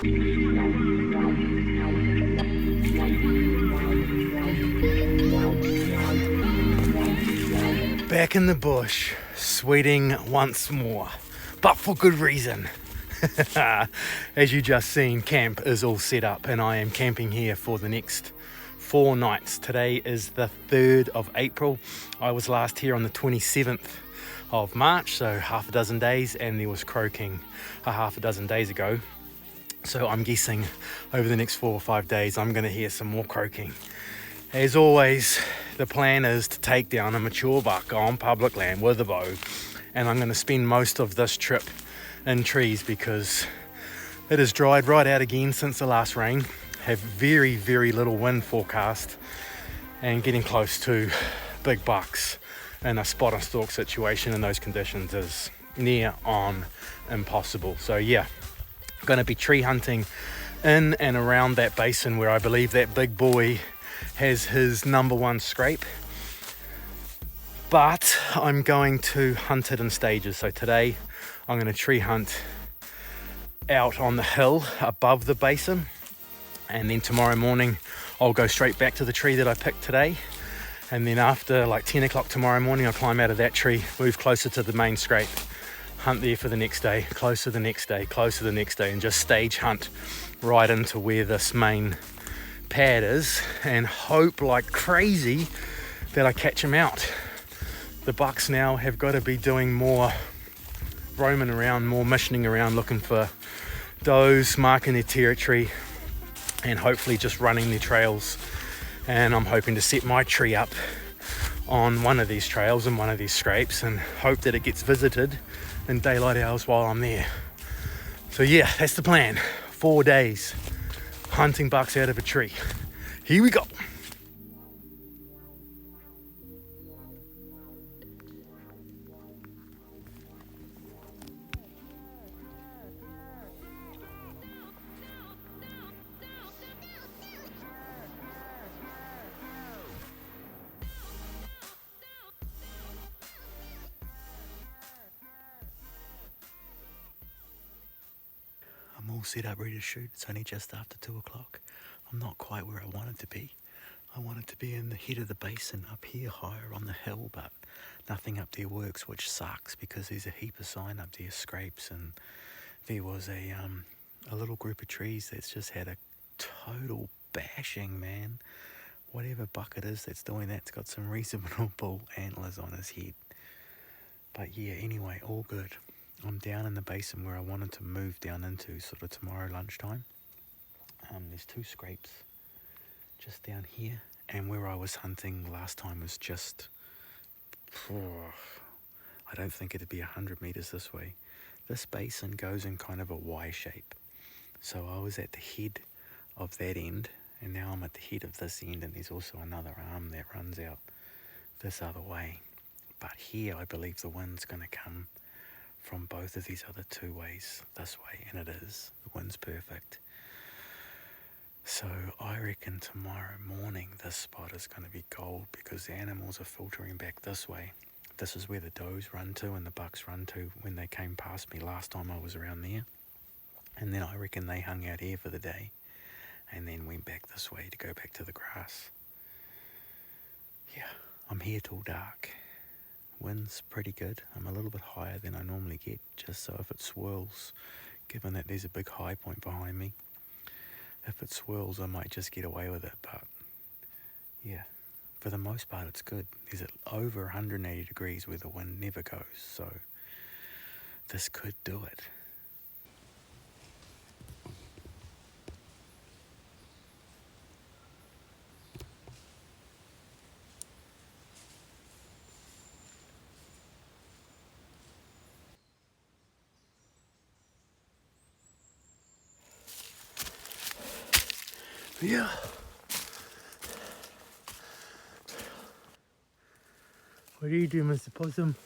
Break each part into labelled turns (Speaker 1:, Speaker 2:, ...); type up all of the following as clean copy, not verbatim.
Speaker 1: Back in the bush, sweating once more, but for good reason. As you just seen, camp is all set up and I am camping here for the next 4 nights. Today is the 3rd of April. I was last here on the 27th of March, so half a dozen days, and there was croaking a half a dozen days ago. So I'm guessing over the next 4 or 5 days I'm going to hear some more croaking. As always, the plan is to take down a mature buck on public land with a bow, and I'm going to spend most of this trip in trees because it has dried right out again since the last rain. Have very, very little wind forecast, and getting close to big bucks in a spot and stalk situation in those conditions is near on impossible. So yeah, going to be tree hunting in and around that basin where I believe that big boy has his number 1 scrape, but I'm going to hunt it in stages. So today I'm going to tree hunt out on the hill above the basin, and then tomorrow morning I'll go straight back to the tree that I picked today, and then after like 10 o'clock tomorrow morning I'll climb out of that tree, move closer to the main scrape, hunt there for the next day, closer the next day, closer the next day, and just stage hunt right into where this main pad is, and hope like crazy that I catch him out. The bucks now have got to be doing more roaming around, more missioning around, looking for does, marking their territory, and hopefully just running their trails. And I'm hoping to set my tree up on one of these trails and one of these scrapes and hope that it gets visited in daylight hours while I'm there. So yeah, that's the plan. 4 days hunting bucks out of a tree. Here we go. I'm all set up, ready to shoot. It's only just after 2 o'clock. I'm not quite where I wanted to be. I wanted to be in the head of the basin up here higher on the hill, but nothing up there works, which sucks because there's a heap of sign up there, scrapes, and there was a little group of trees that's just had a total bashing, man. Whatever buck it is that's doing that's got some reasonable antlers on his head. But yeah, anyway, all good. I'm down in the basin where I wanted to move down into sort of tomorrow lunchtime. There's 2 scrapes just down here, and where I was hunting last time was just, I don't think it'd be 100 meters this way. This basin goes in kind of a Y shape. So I was at the head of that end, and now I'm at the head of this end, and there's also another arm that runs out this other way. But here I believe the wind's going to come from both of these other 2 ways this way, and it is. The wind's perfect. So I reckon tomorrow morning this spot is going to be gold because the animals are filtering back this way. This is where the does run to and the bucks run to when they came past me last time I was around there. And then I reckon they hung out here for the day and then went back this way to go back to the grass. Yeah, I'm here till dark. Wind's pretty good. I'm a little bit higher than I normally get, just so if it swirls, given that there's a big high point behind me, if it swirls I might just get away with it. But yeah, for the most part it's good. There's over 180 degrees where the wind never goes, so this could do it. Yeah. What do you do, Mr. Possum?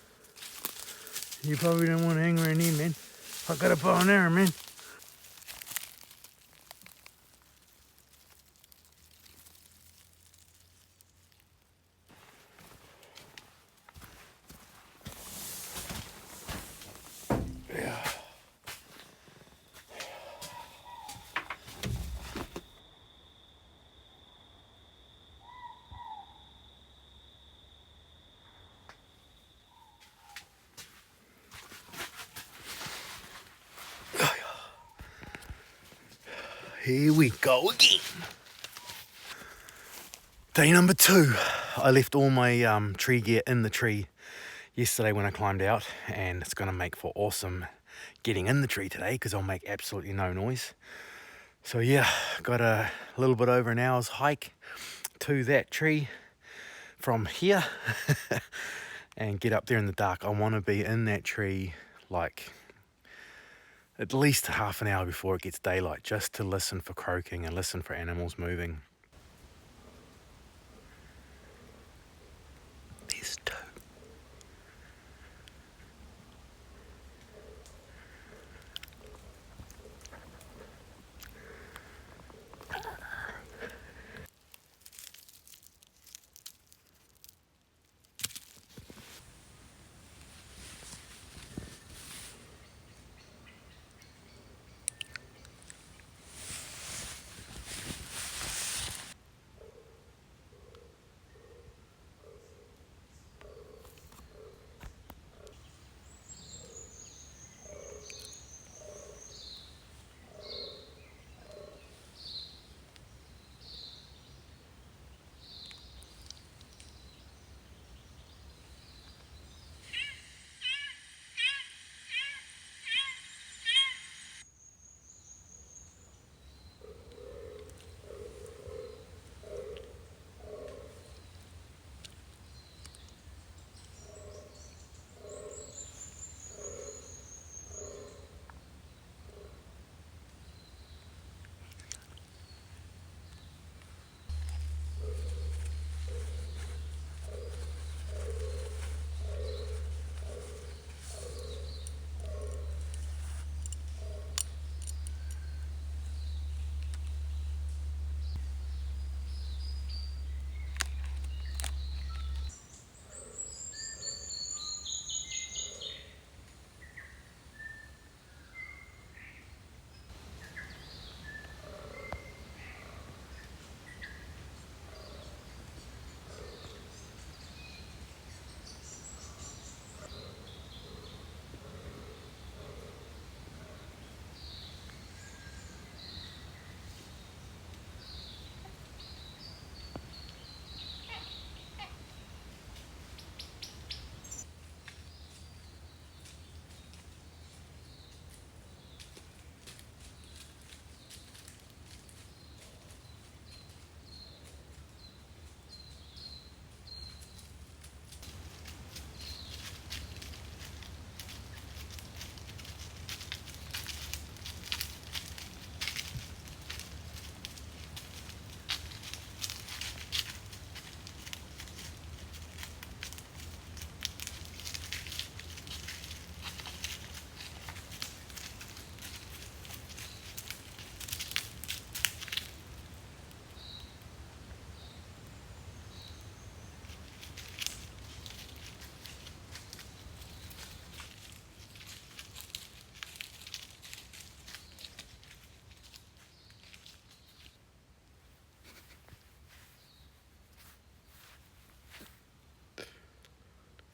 Speaker 1: You probably don't want to hang around here, man. I got a bow and arrow, man. Here we go again. Day number 2. I left all my tree gear in the tree yesterday when I climbed out, and it's going to make for awesome getting in the tree today because I'll make absolutely no noise. So yeah, got a little bit over an hour's hike to that tree from here and get up there in the dark. I want to be in that tree like at least half an hour before it gets daylight, just to listen for croaking and listen for animals moving. There's 2.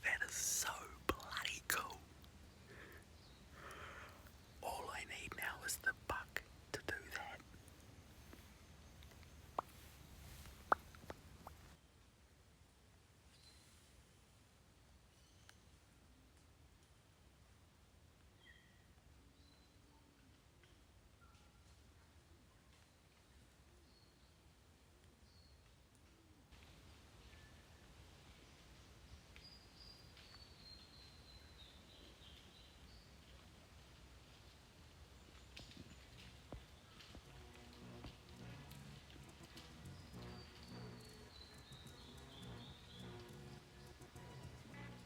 Speaker 1: That is so bloody cool. All I need now is the buck to do that.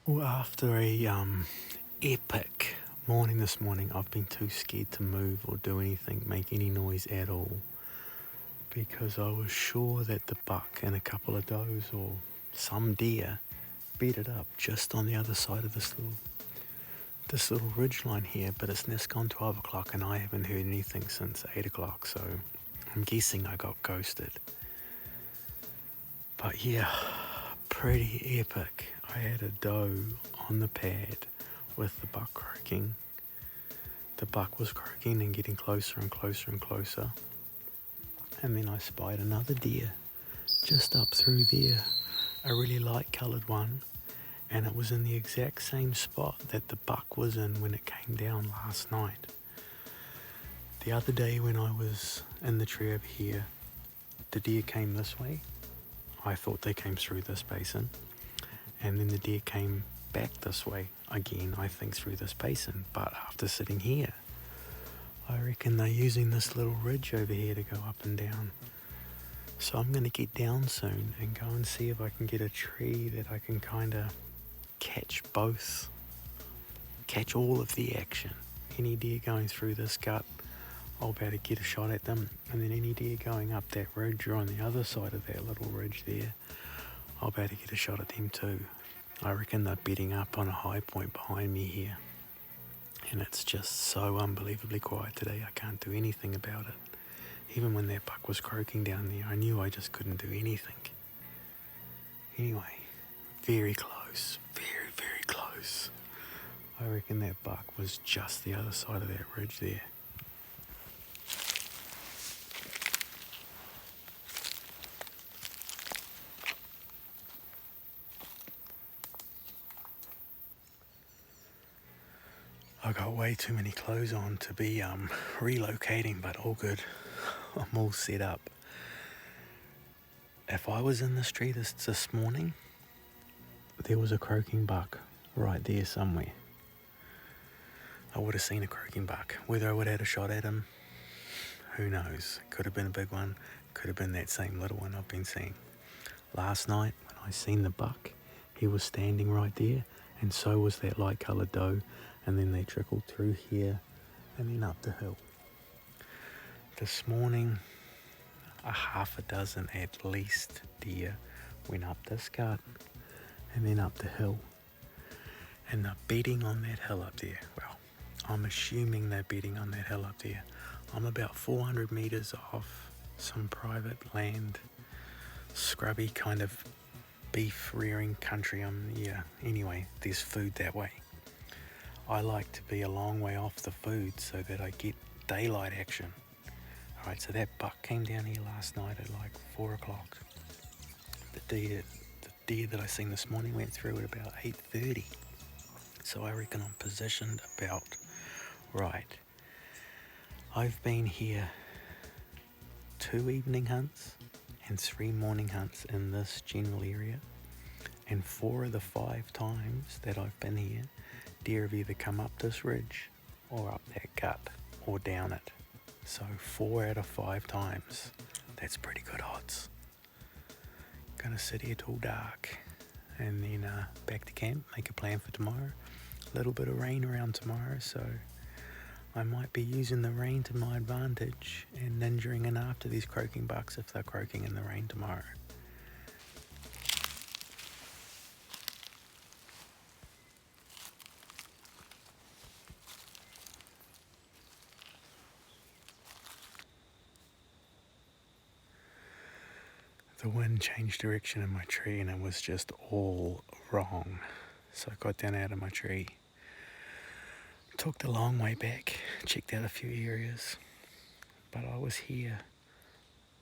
Speaker 1: Well, after a epic morning this morning, I've been too scared to move or do anything, make any noise at all, because I was sure that the buck and a couple of does or some deer bedded up just on the other side of this little ridge line here, but it's now gone 12 o'clock and I haven't heard anything since 8 o'clock, so I'm guessing I got ghosted. But yeah, pretty epic. I had a doe on the pad with the buck croaking. The buck was croaking and getting closer and closer and closer. And then I spied another deer just up through there, a really light coloured one, and it was in the exact same spot that the buck was in when it came down last night. The other day when I was in the tree over here, the deer came this way. I thought they came through this basin, and then the deer came back this way again, I think through this basin, but after sitting here. I reckon they're using this little ridge over here to go up and down. So I'm going to get down soon and go and see if I can get a tree that I can kind of catch all of the action. Any deer going through this gut, I'll be able to get a shot at them, and then any deer going up that ridge or on the other side of that little ridge there, I'll be able to get a shot at them too. I reckon they're bedding up on a high point behind me here, and it's just so unbelievably quiet today. I can't do anything about it. Even when that buck was croaking down there, I knew I just couldn't do anything. Anyway, very close, very, very close. I reckon that buck was just the other side of that ridge there. I got way too many clothes on to be relocating, but all good. I'm all set up. If I was in this tree this morning, there was a croaking buck right there somewhere. I would have seen a croaking buck. Whether I would have had a shot at him, who knows? Could have been a big one, could have been that same little one I've been seeing. Last night, when I seen the buck, he was standing right there, and so was that light coloured doe, and then they trickled through here and then up the hill. This morning, a half a dozen at least deer went up this gut and then up the hill, and they're bedding on that hill up there. Well, I'm assuming they're bedding on that hill up there. I'm about 400 metres off some private land, scrubby kind of beef rearing country. Anyway, there's food that way. I like to be a long way off the food so that I get daylight action. Alright, so that buck came down here last night at like 4 o'clock. The deer that I seen this morning went through at about 8:30. So I reckon I'm positioned about right. I've been here 2 evening hunts and 3 morning hunts in this general area, and 4 of the 5 times that I've been here, deer have either come up this ridge or up that gut or down it. So 4 out of 5 times. That's pretty good odds. Gonna sit here till dark and then back to camp, make a plan for tomorrow. A little bit of rain around tomorrow, so I might be using the rain to my advantage and ninjaing in after these croaking bucks if they're croaking in the rain tomorrow. The wind changed direction in my tree and it was just all wrong. So I got down out of my tree, took the long way back, checked out a few areas, but I was here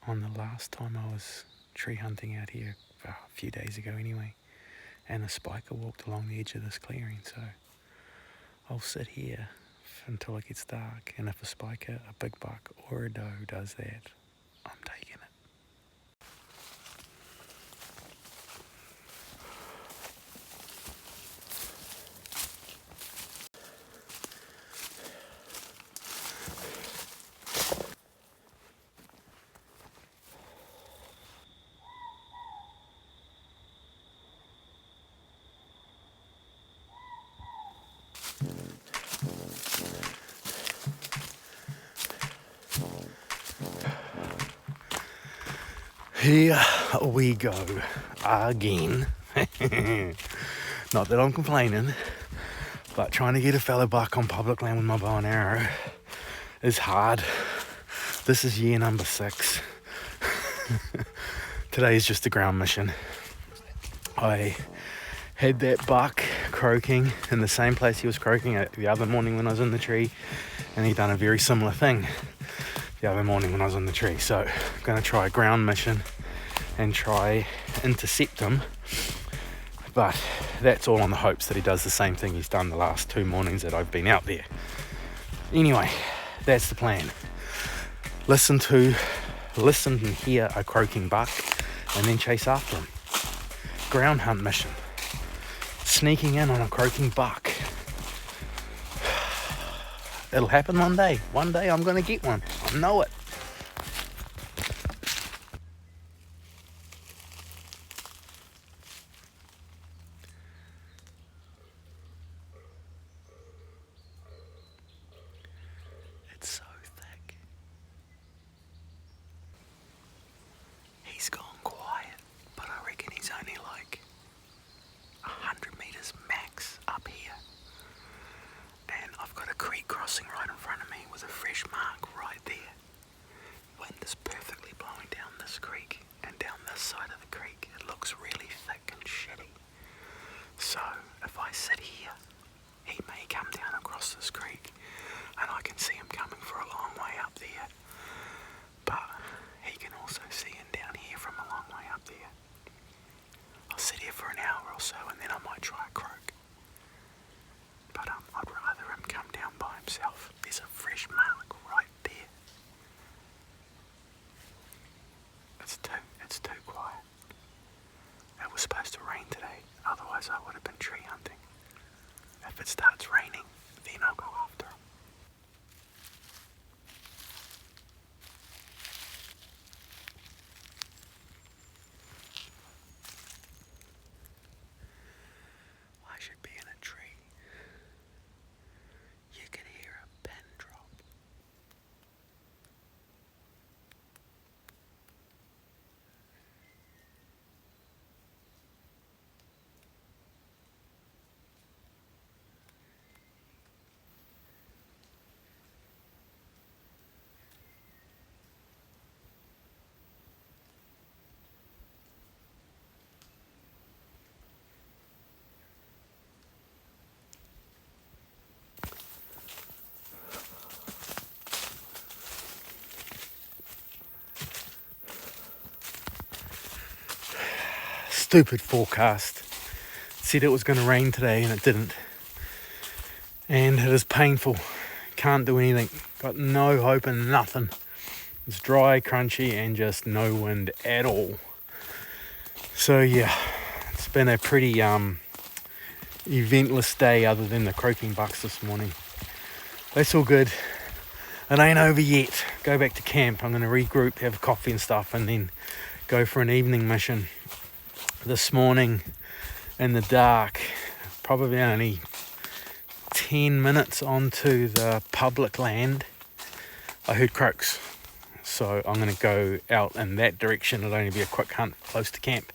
Speaker 1: on the last time I was tree hunting out here, a few days ago anyway, and a spiker walked along the edge of this clearing, so I'll sit here until it gets dark, and if a spiker, a big buck or a doe does that, I'm taking it. Here we go again. Not that I'm complaining, but trying to get a fallow buck on public land with my bow and arrow is hard. This is year number 6. Today is just a ground mission. I had that buck croaking in the same place he was croaking the other morning when I was in the tree, and he done a very similar thing. the other morning when I was on the tree. So I'm going to try a ground mission and try intercept him. But that's all on the hopes that he does the same thing he's done the last 2 mornings that I've been out there. Anyway, that's the plan. Listen and hear a croaking buck and then chase after him. Ground hunt mission. Sneaking in on a croaking buck. It'll happen one day. One day I'm going to get one. I know it. It's so thick. He's gone quiet, but I reckon he's only like 100 meters max up here. And I've got a creek crossing right in front of me with a fresh mark right there. Wind is perfectly blowing down this creek and down this side of the creek. It looks really thick and shitty. So if I sit here, he may come down across this creek and I can see him coming for a long way up there. But he can also see him down here from a long way up there. I'll sit here for an hour or so and then I might try a croak. But I'd rather him come down by himself. There's a fresh mark right there. It's too quiet. It was supposed to rain today, otherwise I would have been tree hunting. If it starts raining, then I'll go after him. I should be in a tree. You could hear a pin drop. Stupid forecast. It said it was going to rain today and it didn't. And it is painful. Can't do anything. Got no hope and nothing. It's dry, crunchy, and just no wind at all. So yeah, it's been a pretty eventless day other than the croaking bucks this morning. That's all good. It ain't over yet. Go back to camp. I'm going to regroup, have coffee and stuff, and then go for an evening mission. This morning in the dark, probably only 10 minutes onto the public land, I heard croaks. So I'm going to go out in that direction. It'll only be a quick hunt close to camp.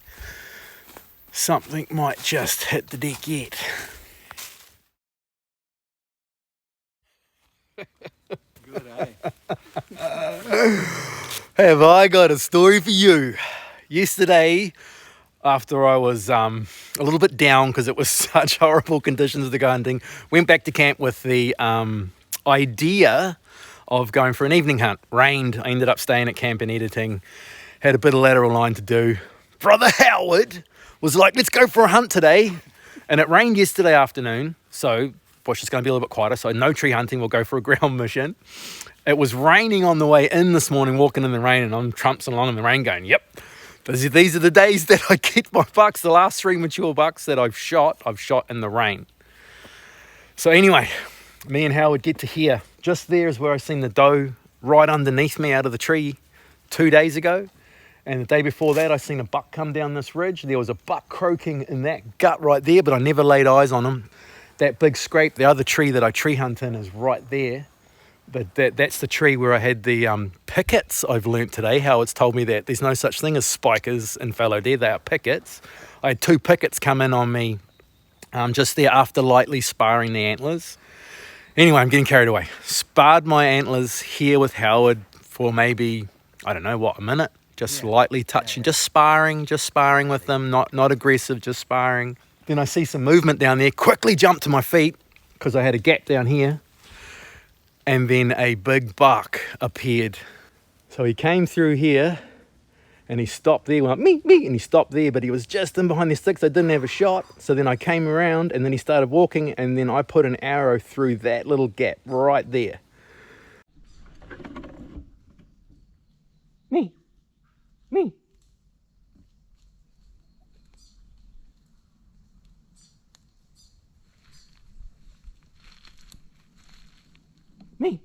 Speaker 1: Something might just hit the deck yet.
Speaker 2: Good, eh?
Speaker 1: Have I got a story for you? Yesterday, after I was a little bit down because it was such horrible conditions to go hunting, went back to camp with the idea of going for an evening hunt. Rained. I ended up staying at camp and editing. Had a bit of lateral line to do. Brother Howard was like, let's go for a hunt today. And it rained yesterday afternoon, so bush is going to be a little bit quieter, so no tree hunting. We'll go for a ground mission. It was raining on the way in this morning, walking in the rain, and I'm trumpsing along in the rain going, yep. These are the days that I get my bucks. The last 3 mature bucks that I've shot in the rain. So anyway, me and Howard get to here. Just there is where I seen the doe right underneath me out of the tree 2 days ago. And the day before that, I seen a buck come down this ridge. There was a buck croaking in that gut right there, but I never laid eyes on him. That big scrape, the other tree that I tree hunt in, is right there. But that's the tree where I had the pickets I've learnt today. Howard's told me that there's no such thing as spikers in fallow deer. They are pickets. I had 2 pickets come in on me just there after lightly sparring the antlers. Anyway, I'm getting carried away. Sparred my antlers here with Howard for maybe, I don't know what, a minute. Just lightly touching, just sparring with them. Not aggressive, just sparring. Then I see some movement down there. Quickly jump to my feet because I had a gap down here. and then a big buck appeared. So he came through here and he stopped there, went me, and he stopped there, but he was just in behind the sticks. I didn't have a shot. So then I came around and then he started walking, and then I put an arrow through that little gap right there. Me. Me. Me.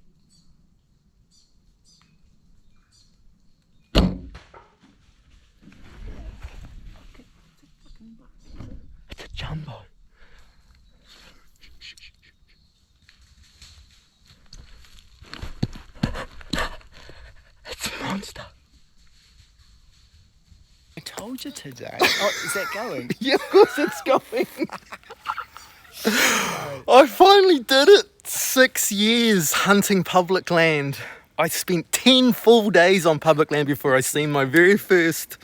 Speaker 1: It's a jumbo. It's a monster.
Speaker 2: I told you today. Oh, is that going?
Speaker 1: Yeah, of course it's going. I finally did it. 6 years hunting public land. I spent 10 full days on public land before I seen my very first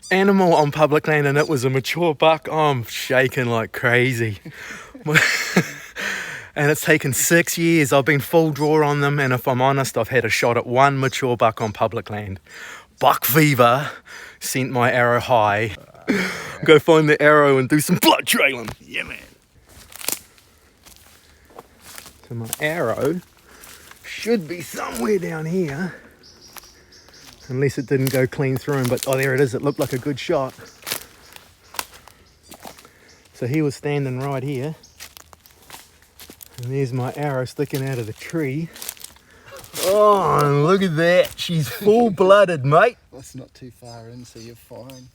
Speaker 1: animal on public land, and it was a mature buck. Oh, I'm shaking like crazy. And it's taken 6 years. I've been full draw on them, and if I'm honest, I've had a shot at one mature buck on public land. Buck fever sent my arrow high. Go find the arrow and do some blood trailing.
Speaker 2: Yeah, man.
Speaker 1: So my arrow should be somewhere down here, unless it didn't go clean through him, but oh, there it is. It looked like a good shot. So he was standing right here, and there's my arrow sticking out of the tree. Oh, and look at that. She's full-blooded, mate.
Speaker 2: That's not too far in, so you're fine.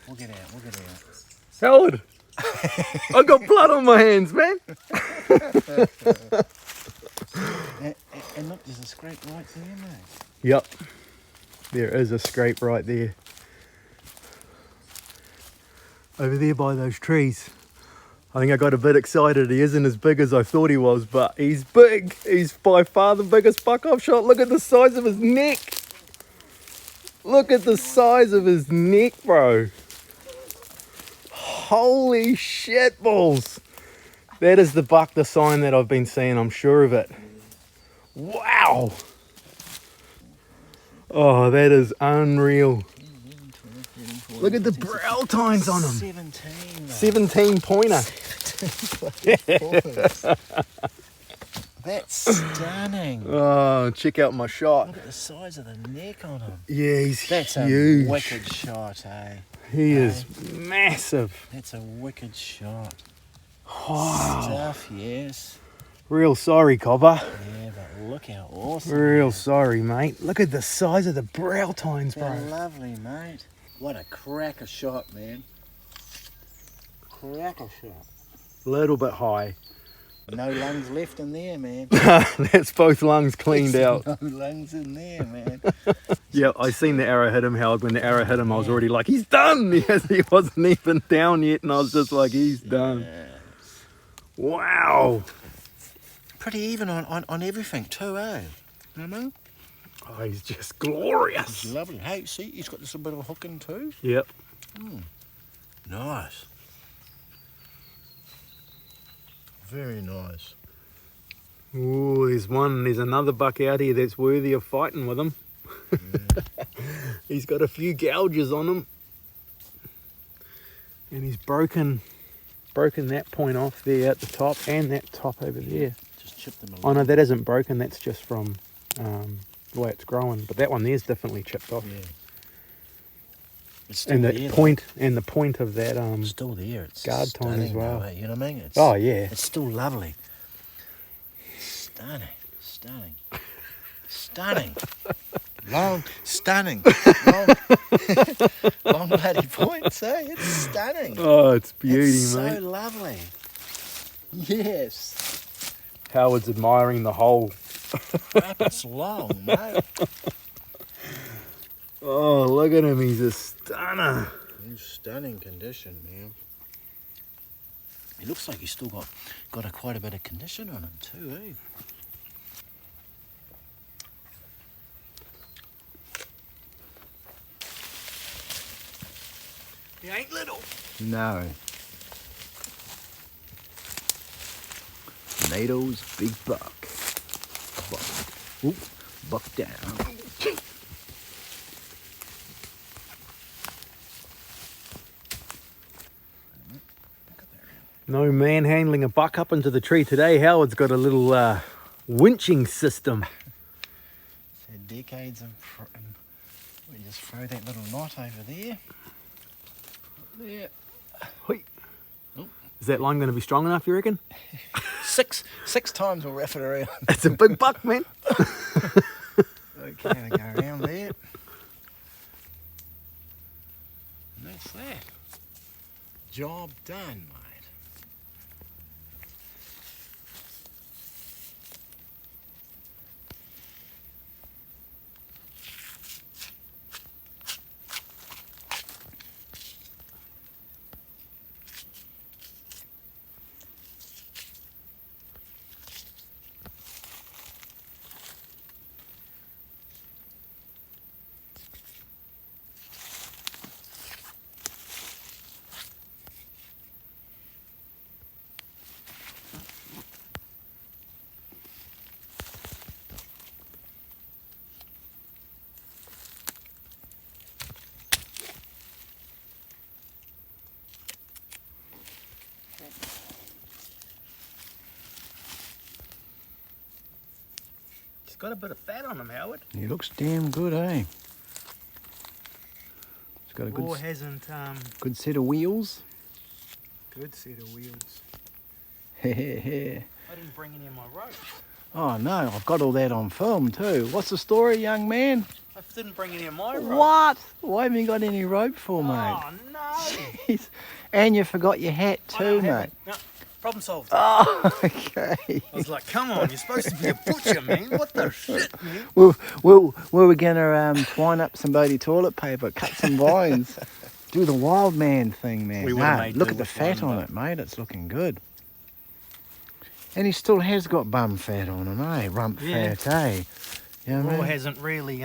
Speaker 2: We'll get out.
Speaker 1: Howard, I got blood on my hands, man.
Speaker 2: And look, there's a scrape right there, mate.
Speaker 1: Yep, there is a scrape right there. Over there by those trees. I think I got a bit excited. He isn't as big as I thought he was, but he's big. He's by far the biggest buck I've shot. Look at the size of his neck. Look at the size of his neck, bro. Holy shit balls. That is the buck, the sign that I've been seeing. I'm sure of it. Wow. Oh, that is unreal. Look at the brow tines on him.
Speaker 2: 17.
Speaker 1: 17 pointer.
Speaker 2: That's stunning.
Speaker 1: Oh, check out my shot.
Speaker 2: Look at the size of the neck on him.
Speaker 1: Yeah, he's
Speaker 2: That's
Speaker 1: huge.
Speaker 2: a wicked shot, eh?
Speaker 1: He is massive.
Speaker 2: That's a wicked shot.
Speaker 1: Wow.
Speaker 2: Stuff, yes.
Speaker 1: Real sorry, Cobber.
Speaker 2: Yeah, but look how awesome.
Speaker 1: Real sorry, mate. Look at the size of the brow tines,
Speaker 2: They're
Speaker 1: bro.
Speaker 2: lovely, mate. What a cracker shot, man. Cracker shot.
Speaker 1: Little bit high.
Speaker 2: No lungs left in there, man.
Speaker 1: That's both lungs cleaned
Speaker 2: There's
Speaker 1: out.
Speaker 2: No lungs in there, man.
Speaker 1: Yeah, I seen the arrow hit him, Howard. When the arrow hit him, I was already like, he's done. He wasn't even down yet, and I was just like, he's done.
Speaker 2: Yeah.
Speaker 1: Wow.
Speaker 2: Pretty even on everything too, eh? You know what I mean?
Speaker 1: Oh, he's just glorious.
Speaker 2: It's lovely. Hey, see, he's got this a bit of a hook in too.
Speaker 1: Yep.
Speaker 2: Nice. Very nice.
Speaker 1: Oh, there's another buck out here that's worthy of fighting with him.
Speaker 2: Yeah.
Speaker 1: He's got a few gouges on him. And he's broken that point off there at the top and that top over there.
Speaker 2: Just chip them a
Speaker 1: Oh
Speaker 2: little.
Speaker 1: no, that isn't broken, that's just from the way it's growing. But that one there's definitely chipped off.
Speaker 2: Yeah. It's still
Speaker 1: And
Speaker 2: there,
Speaker 1: the
Speaker 2: though.
Speaker 1: point of that
Speaker 2: It's still there. It's
Speaker 1: guard tine as
Speaker 2: stunning,
Speaker 1: well.
Speaker 2: though, eh? You know what I mean? It's,
Speaker 1: Oh yeah.
Speaker 2: It's still lovely. Stunning. Stunning. Stunning. Long, stunning. Long bloody points, eh? It's stunning.
Speaker 1: Oh, it's beauty,
Speaker 2: It's
Speaker 1: mate.
Speaker 2: so lovely. Yes.
Speaker 1: Howard's admiring the hole.
Speaker 2: Crap, it's long, mate.
Speaker 1: Oh, look at him, he's a stunner.
Speaker 2: In stunning condition, man. He looks like he's still got quite a bit of condition on him too, eh?
Speaker 1: He ain't little.
Speaker 2: No. Nato's big buck. Buck. Oop, buck down.
Speaker 1: No manhandling a buck up into the tree today. Howard's got a little winching system.
Speaker 2: So decades of... We just throw that little knot over there. There.
Speaker 1: Hoi.
Speaker 2: Oh.
Speaker 1: Is that line going to be strong enough, you reckon?
Speaker 2: Six times we'll wrap it around.
Speaker 1: It's a big buck, man.
Speaker 2: Okay, I go around there. And that's that. Job done, mate.
Speaker 1: He's got a bit of fat on him, Howard.
Speaker 2: He looks damn good, eh? He's got a
Speaker 1: Raw hasn't
Speaker 2: good set of wheels.
Speaker 1: good set of wheels.
Speaker 2: Heh.
Speaker 1: I didn't bring any of my ropes.
Speaker 2: Oh no, I've got all that on film too. What's the story, young man?
Speaker 1: I didn't bring any of my ropes.
Speaker 2: What? Why haven't you got any rope for, mate?
Speaker 1: Oh no!
Speaker 2: Jeez. And you forgot your hat
Speaker 1: I
Speaker 2: too,
Speaker 1: don't
Speaker 2: mate.
Speaker 1: have it. No, problem solved.
Speaker 2: Oh, okay.
Speaker 1: I was like, come on, you're supposed to be a butcher, man. What the shit, man?
Speaker 2: We were gonna twine up some bloody toilet paper, cut some vines, do the wild man thing, man.
Speaker 1: We would've
Speaker 2: No,
Speaker 1: made
Speaker 2: look
Speaker 1: do
Speaker 2: at the
Speaker 1: with
Speaker 2: fat
Speaker 1: one,
Speaker 2: on
Speaker 1: but-
Speaker 2: it, mate. It's looking good. And he still has got bum fat on him, eh? Rump
Speaker 1: Yeah.
Speaker 2: fat, eh? You know what I
Speaker 1: Raw
Speaker 2: mean?
Speaker 1: hasn't really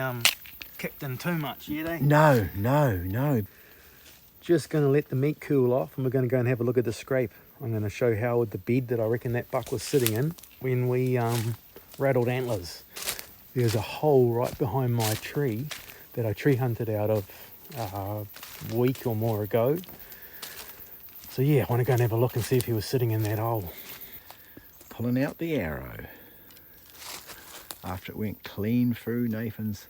Speaker 1: kicked in too much yet, eh?
Speaker 2: No.
Speaker 1: Just going to let the meat cool off and we're going to go and have a look at the scrape. I'm going to show Howard the bed that I reckon that buck was sitting in when we rattled antlers. There's a hole right behind my tree that I tree hunted out of a week or more ago. So yeah, I want to go and have a look and see if he was sitting in that hole.
Speaker 2: Pulling out the arrow after it went clean through Nathan's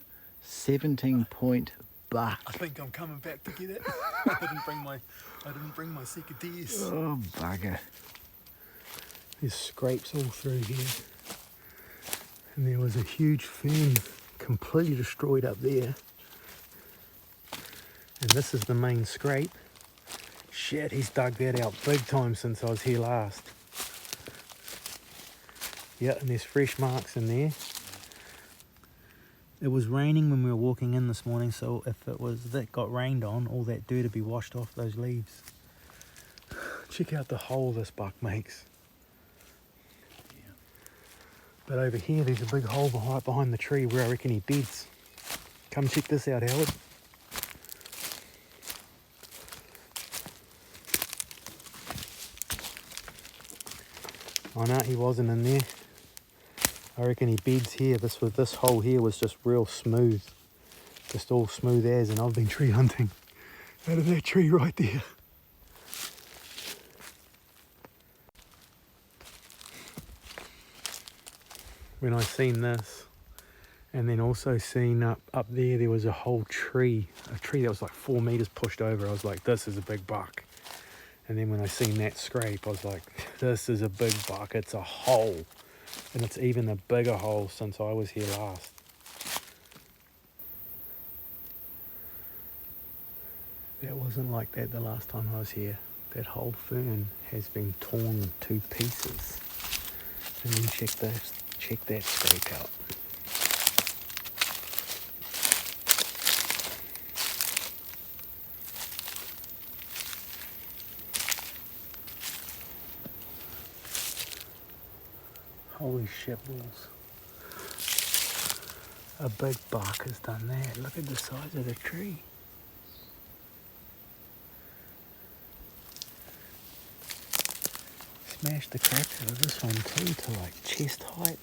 Speaker 2: 17-point buck.
Speaker 1: I think I'm coming back to get it. I didn't bring my secateurs.
Speaker 2: Oh, bugger.
Speaker 1: There's scrapes all through here. And there was a huge fern completely destroyed up there. And this is the main scrape. Shit, he's dug that out big time since I was here last. Yeah, and there's fresh marks in there. It was raining when we were walking in this morning, so if it was that got rained on, all that dirt would be washed off those leaves. Check out the hole this buck makes.
Speaker 2: Yeah.
Speaker 1: But over here, there's a big hole right behind the tree where I reckon he beds. Come check this out, Howard. Oh no, he wasn't in there. I reckon he beds here. This hole here was just real smooth. Just all smooth as, and I've been tree hunting out of that tree right there. When I seen this, and then also seen up there was a whole tree, a tree that was like 4 meters pushed over. I was like, this is a big buck. And then when I seen that scrape, I was like, this is a big buck. It's a hole. And it's even a bigger hole since I was here last. That wasn't like that the last time I was here. That whole fern has been torn to pieces. And then check that scrape out. Holy shit balls. A big buck has done that. Look at the size of the tree. smash the crap out of this one too to like chest height.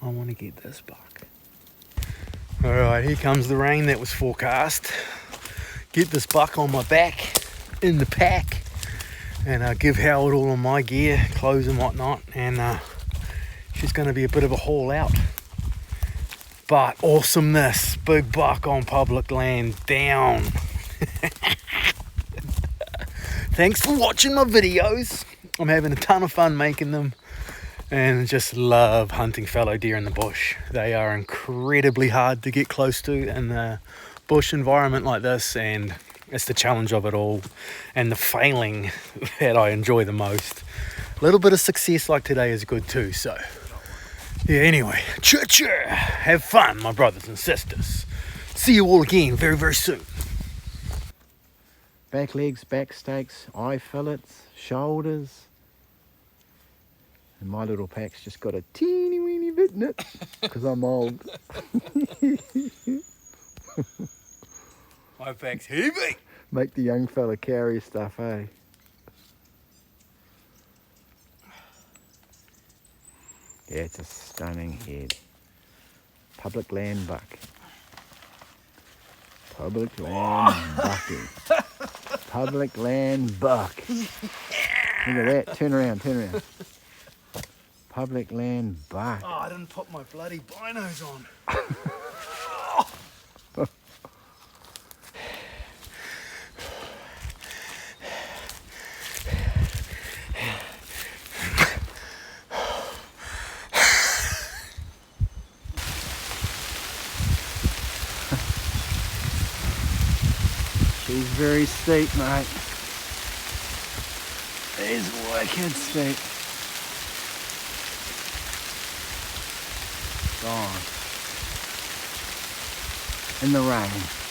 Speaker 1: I want to get this buck. Alright, here comes the rain that was forecast. Get this buck on my back, in the pack, and give Howard all of my gear, clothes and whatnot, and she's going to be a bit of a haul out. But awesomeness, big buck on public land, down. Thanks for watching my videos. I'm having a ton of fun making them, and just love hunting fallow deer in the bush. They are incredibly hard to get close to in a bush environment like this, and it's the challenge of it all and the failing that I enjoy the most. A little bit of success like today is good too. So yeah, anyway, cha-cha, have fun, my brothers and sisters. See you all again very, very soon.
Speaker 2: Back legs, back steaks, eye fillets, shoulders. And my little pack's just got a teeny weeny bit in it, because I'm old.
Speaker 1: My pack's heavy.
Speaker 2: Make the young fella carry stuff, eh? Yeah, it's a stunning head. Public land buck. Public land bucking. Public land buck. Look at that. Turn around, turn around. Public land buck.
Speaker 1: Oh, I didn't put my bloody binos on.
Speaker 2: She's very steep, mate. It's wicked steep. Gone. In the rain.